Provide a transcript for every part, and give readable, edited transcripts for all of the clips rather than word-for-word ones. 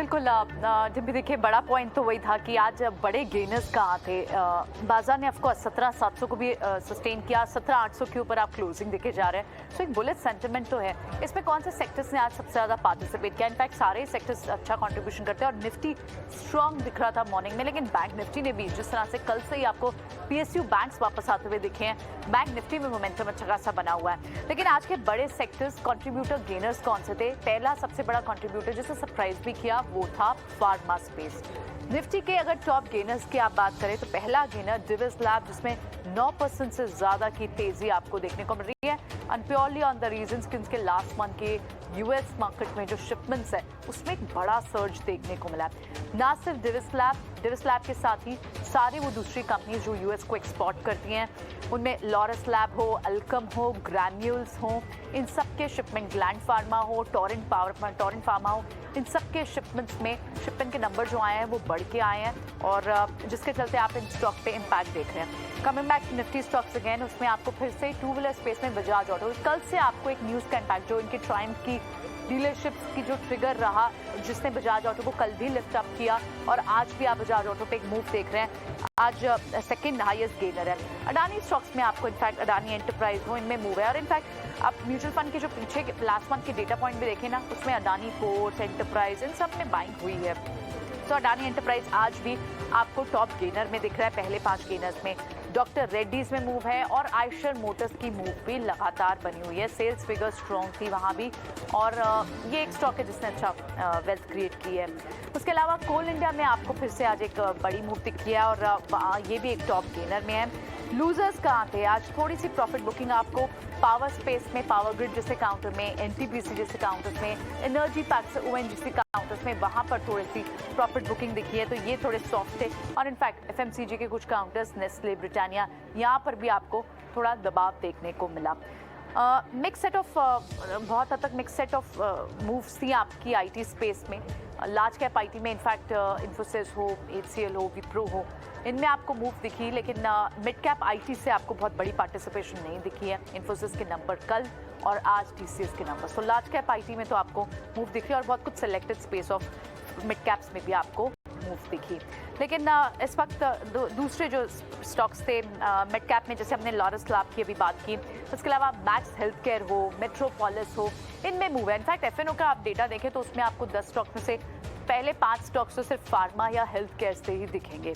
बिल्कुल। जब भी देखिए बड़ा पॉइंट तो वही था कि आज बड़े गेनर्स कहाँ थे। बाजार ने ऑफकोर्स 17,700 को भी सस्टेन किया, 17,800 के ऊपर आप क्लोजिंग देखे जा रहे हैं। सो एक बुलिश सेंटिमेंट तो है। इसमें कौन से सेक्टर्स ने आज सबसे ज़्यादा पार्टिसिपेट किया? इनफैक्ट सारे सेक्टर्स अच्छा कंट्रीब्यूशन करते हैं और निफ्टी स्ट्रॉन्ग दिख रहा था मॉर्निंग में, लेकिन बैंक निफ्टी ने भी जिस तरह से कल से ही आपको पीएसयू बैंक्स वापस आते हुए दिखे हैं, बैंक निफ्टी में मोमेंटम अच्छा खासा बना हुआ है। लेकिन आज के बड़े सेक्टर्स कंट्रीब्यूटर गेनर्स कौन से थे? पहला सबसे बड़ा कंट्रीब्यूटर जिसे सरप्राइज भी किया वो था फार्मा स्पेस। निफ्टी के अगर टॉप गेनर्स की आप बात करें तो पहला गेनर डिविस लैब, जिसमें 9% से ज्यादा की तेजी आपको देखने को मिल रही है, and purely on the reasons कि उनके लास्ट मंथ के यूएस मार्केट में जो शिपमेंट्स है उसमें एक बड़ा सर्ज देखने को मिला है। ना सिर्फ डिविस लैब के साथ ही सारी वो दूसरी कंपनीज जो यूएस को एक्सपोर्ट करती हैं, उनमें लॉरस लैब हो, अल्कम हो, ग्रैन्यूल्स हो, इन सब के शिपमेंट, ग्लैंड फार्मा हो, टोरेंट फार्मा हो, इन सब के शिपमेंट के नंबर जो आए हैं वो बढ़ के आए हैं, और जिसके चलते आप इन स्टॉक पे इम्पैक्ट देख रहे हैं। Coming back to Nifty stocks again, उसमें आपको फिर से टू व्हीलर स्पेस में बजाज ऑटो, कल से आपको एक न्यूज़ का इम्पैक्ट जो इनकी ट्रायम्फ की डीलरशिप्स की जो ट्रिगर रहा, जिसने बजाज ऑटो को कल भी लिफ्ट अप किया, और आज भी आप बजाज ऑटो पे एक मूव देख रहे हैं। आज सेकंड हाईएस्ट गेनर है। अडानी स्टॉक्स में आपको इनफैक्ट अडानी एंटरप्राइज हो, इनमें मूव है, और इनफैक्ट आप म्यूचुअल फंड के जो पीछे लास्ट मंथ के डेटा पॉइंट भी देखें ना, उसमें अडानी पोर्ट्स, एंटरप्राइज, इन सब में बाइंग हुई है। तो अडानी एंटरप्राइज आज भी आपको टॉप गेनर में दिख रहा है, पहले 5 गेनर्स में। डॉक्टर रेड्डीज में मूव है, और आयशर मोटर्स की मूव भी लगातार बनी हुई है। सेल्स फिगर स्ट्रॉन्ग थी वहाँ भी, और ये एक स्टॉक है जिसने अच्छा वेल्थ क्रिएट की है। उसके अलावा कोल इंडिया में आपको फिर से आज एक बड़ी मूव दिखी है, और ये भी एक टॉप गेनर में है। लूजर्स कहाँ थे? आज थोड़ी सी प्रॉफिट बुकिंग आपको पावर स्पेस में, पावर ग्रिड जैसे काउंटर में, एनटीपीसी जैसे काउंटर्स में, एनर्जी पैक्स ओएनजीसी काउंटर्स में, वहां पर थोड़ी सी प्रॉफिट बुकिंग दिखी है, तो ये थोड़े सॉफ्ट थे। और इनफैक्ट एफएमसीजी के कुछ काउंटर्स, नेस्ले, ब्रिटानिया, यहाँ पर भी आपको थोड़ा दबाव देखने को मिला। मिक्स सेट ऑफ बहुत हद तक मिक्स सेट ऑफ मूव्स थी आपकी आईटी स्पेस में। लार्ज कैप आईटी में इनफैक्ट इन्फोसिस हो, एचसीएल हो, विप्रो हो, इनमें आपको मूव दिखी, लेकिन मिड कैप आईटी से आपको बहुत बड़ी पार्टिसिपेशन नहीं दिखी है। इन्फोसिस के नंबर कल और आज टीसीएस के number, so large cap IT में तो आपको मूव दिखी, और बहुत कुछ selected space of mid caps में भी आपको मूव दिखी। लेकिन इस वक्त दूसरे जो स्टॉक्स थे मिड कैप में, जैसे हमने लॉरस लैब की अभी बात की, उसके अलावा मैक्स हेल्थ केयर हो, मेट्रोपोलिस हो, इनमें मूव है। इनफैक्ट एफएनओ का आप डेटा देखें तो उसमें आपको 10 स्टॉक्स में से पहले 5 स्टॉक्स तो सिर्फ फार्मा या हेल्थ केयर से ही दिखेंगे।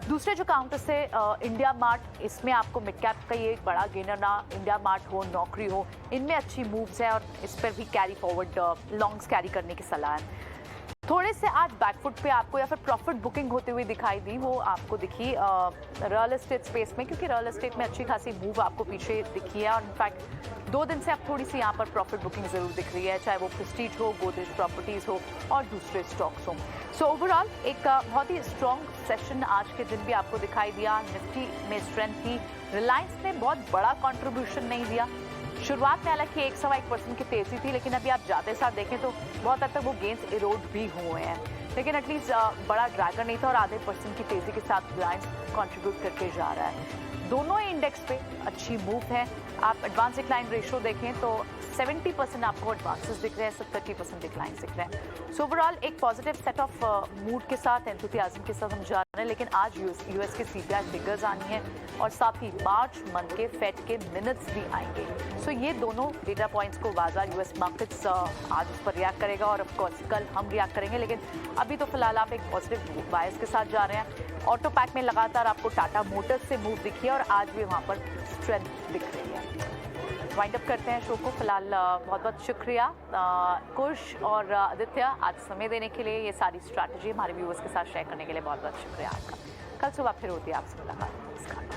दूसरे जो काउंटर से इंडिया मार्ट, इसमें आपको मिड कैप का ये एक बड़ा गेनर ना, इंडिया मार्ट हो, नौकरी हो, इनमें अच्छी मूव्स है, और इस पर भी कैरी फॉरवर्ड लॉन्ग्स कैरी करने की सलाह है। थोड़े से आज बैकफुट पे आपको या फिर प्रॉफिट बुकिंग होते हुए दिखाई दी, वो आपको दिखी रियल एस्टेट स्पेस में, क्योंकि रियल एस्टेट में अच्छी खासी मूव आपको पीछे दिखी है, और इनफैक्ट 2 दिन से आप थोड़ी सी यहाँ पर प्रॉफिट बुकिंग जरूर दिख रही है, चाहे वो प्रेस्टीज हो, गोदरेज प्रॉपर्टीज हो, और दूसरे स्टॉक्स हो। सो ओवरऑल एक बहुत ही स्ट्रॉन्ग सेशन आज के दिन भी आपको दिखाई दिया। निफ्टी में स्ट्रेंथ थी, रिलायंस ने बहुत बड़ा कॉन्ट्रीब्यूशन नहीं दिया। शुरुआत में हालांकि 1.1% की तेजी थी, लेकिन अभी आप जाते साथ देखें तो बहुत हद तक वो गेंस इरोड भी हुए हैं, लेकिन एटलीस्ट बड़ा ड्रैगर नहीं था, और आधे % की तेजी के साथ रिलायंस कंट्रीब्यूट करके जा रहा है। दोनों ही इंडेक्स पे अच्छी मूव है। आप एडवांस डिक्लाइन रेशियो देखें तो 70% आपको एडवांसेस दिख रहे हैं, 30% डिक्लाइन दिख रहे हैं। सो ओवरऑल एक पॉजिटिव सेट ऑफ मूड के साथ, एंथुसियाज्म के साथ हम जा रहे हैं, लेकिन आज यूएस के सीपीआई फिगर्स आनी है, और साथ ही मार्च मंथ के फेड के मिनट्स भी आएंगे। सो ये दोनों डेटा पॉइंट्स को बाजार यूएस मार्केट्स आज उस पर रिएक्ट करेगा, और ऑफकोर्स कल हम रिएक्ट करेंगे, लेकिन अभी तो फिलहाल आप एक पॉजिटिव बायस के साथ जा रहे हैं। ऑटो पैक में लगातार आपको टाटा मोटर्स से मूव दिखी है, और आज भी वहाँ पर स्ट्रेंथ दिख रही है। वाइंड अप करते हैं शो को। फिलहाल बहुत बहुत शुक्रिया कुश और आदित्य आज समय देने के लिए, ये सारी स्ट्रैटेजी हमारे व्यूअर्स के साथ शेयर करने के लिए बहुत बहुत शुक्रिया आपका। कल सुबह फिर होती है आपसे मुलाकात। नमस्कार।